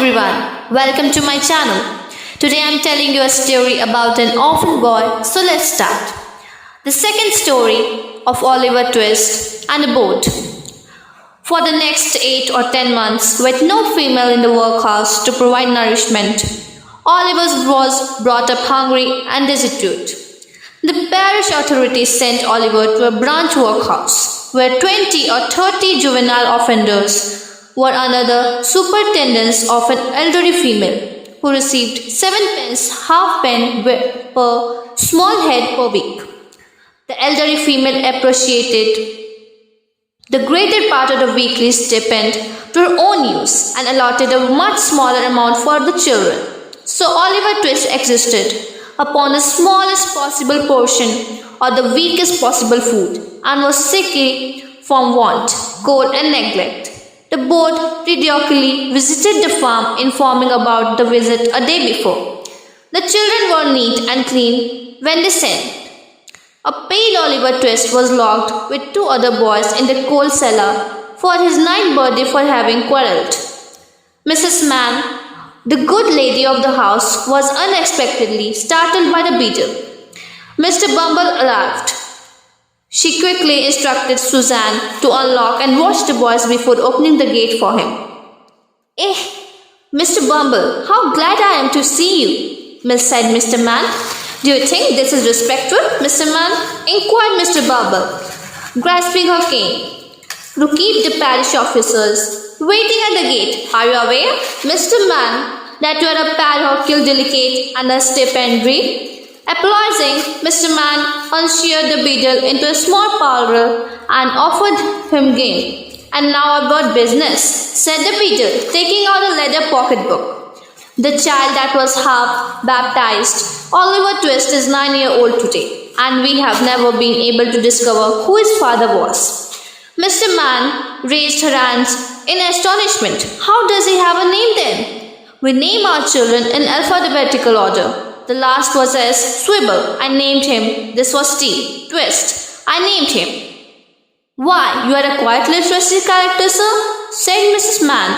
everyone, welcome to my channel. Today I am telling you a story about an orphan boy, so let's start. The second story of Oliver Twist and a boat. For the next 8 or 10 months, with no female in the workhouse to provide nourishment, Oliver was brought up hungry and destitute. The parish authorities sent Oliver to a branch workhouse where 20 or 30 juvenile offenders were under the superintendence of an elderly female who received 7 pence halfpenny per small head per week. The elderly female appreciated the greater part of the weekly stipend to her own use and allotted a much smaller amount for the children. So Oliver Twist existed upon the smallest possible portion or the weakest possible food and was sickly from want, cold and neglect. The boat periodically visited the farm, informing about the visit a day before. The children were neat and clean when they sent. A pale Oliver Twist was locked with 2 other boys in the coal cellar for his 9th birthday for having quarrelled. Mrs. Mann, the good lady of the house, was unexpectedly startled by the beadle. Mr. Bumble arrived. She quickly instructed Suzanne to unlock and watch the boys before opening the gate for him. "Eh, Mr. Bumble, how glad I am to see you," said Mr. Mann. "Do you think this is respectful, Mr. Mann?" inquired Mr. Bumble, grasping her cane. "To keep the parish officers waiting at the gate. Are you aware, Mr. Mann, that you are a parochial delegate and a stipendiary?" Applauding, Mr. Mann ushered the beadle into a small parlour and offered him game. "And now about business," said the beadle, taking out a leather pocketbook. "The child that was half baptized, Oliver Twist, is 9 years old today, and we have never been able to discover who his father was." Mr. Mann raised her hands in astonishment. "How does he have a name then?" "We name our children in alphabetical order. The last was S. Swibble. I named him. This was T. Twist. I named him." "Why, you are a quite literacy character, sir," said Mrs. Mann.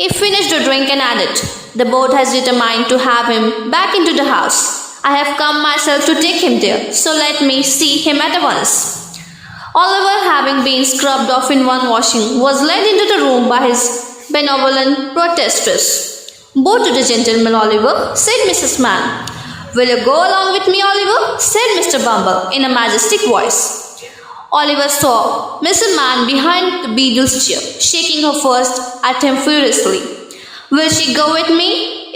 He finished the drink and added, "The board has determined to have him back into the house. I have come myself to take him there, so let me see him at once." Oliver, having been scrubbed off in one washing, was led into the room by his benevolent protectress. "Bow to the gentleman, Oliver," said Mrs. Mann. "Will you go along with me, Oliver?" said Mr. Bumble in a majestic voice. Oliver saw Mrs. Mann behind the beadle's chair, shaking her fist at him furiously. "Will she go with me?"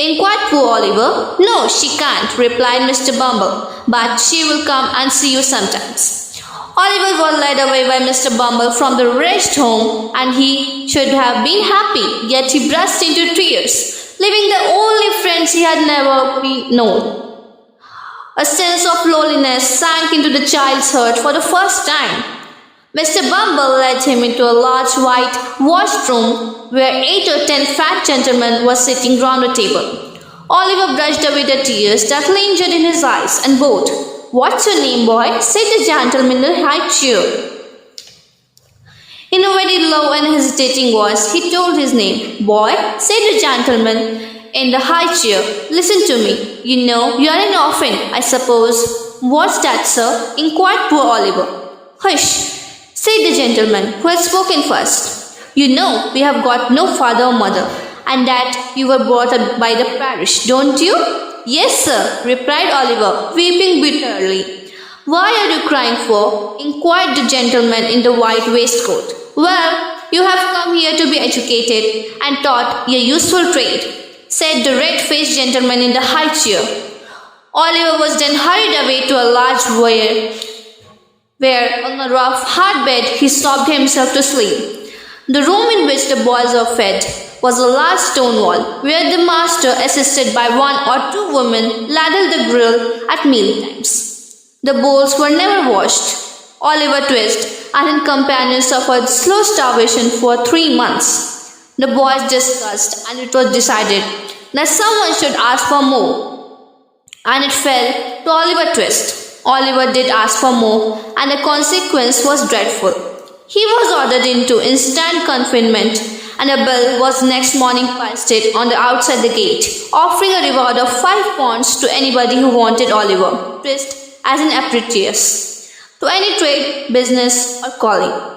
inquired poor Oliver. "No, she can't," replied Mr. Bumble, "but she will come and see you sometimes." Oliver was led away by Mr. Bumble from the wretched home, and he should have been happy, yet he burst into tears, leaving the only friends he had never known. A sense of loneliness sank into the child's heart for the first time. Mr. Bumble led him into a large white washroom where 8 or 10 fat gentlemen were sitting round a table. Oliver brushed away the tears that lingered in his eyes and bowed. "What's your name, boy?" said the gentleman in a high chair. In a very low and hesitating voice, he told his name. "Boy," said the gentleman in the high chair, "listen to me. You know you are an orphan, I suppose." "What's that, sir?" inquired poor Oliver. "Hush," said the gentleman who had spoken first. "You know we have got no father or mother, and that you were brought up by the parish, don't you?" "Yes, sir," replied Oliver, weeping bitterly. "Why are you crying for?" inquired the gentleman in the white waistcoat. "Well, you have come here to be educated and taught a useful trade," said the red-faced gentleman in the high chair. Oliver was then hurried away to a large where on a rough hard bed he sobbed himself to sleep. The room in which the boys were fed was a large stone wall, where the master, assisted by 1 or 2 women, ladled the grill at meal times. The bowls were never washed. Oliver Twist and his companions suffered slow starvation for 3 months. The boys discussed, and it was decided that someone should ask for more, and it fell to Oliver Twist. Oliver did ask for more, and the consequence was dreadful. He was ordered into instant confinement, and a bill was next morning pasted on the outside the gate, offering a reward of £5 to anybody who wanted Oliver Twist as an apprentice to any trade, business, or calling.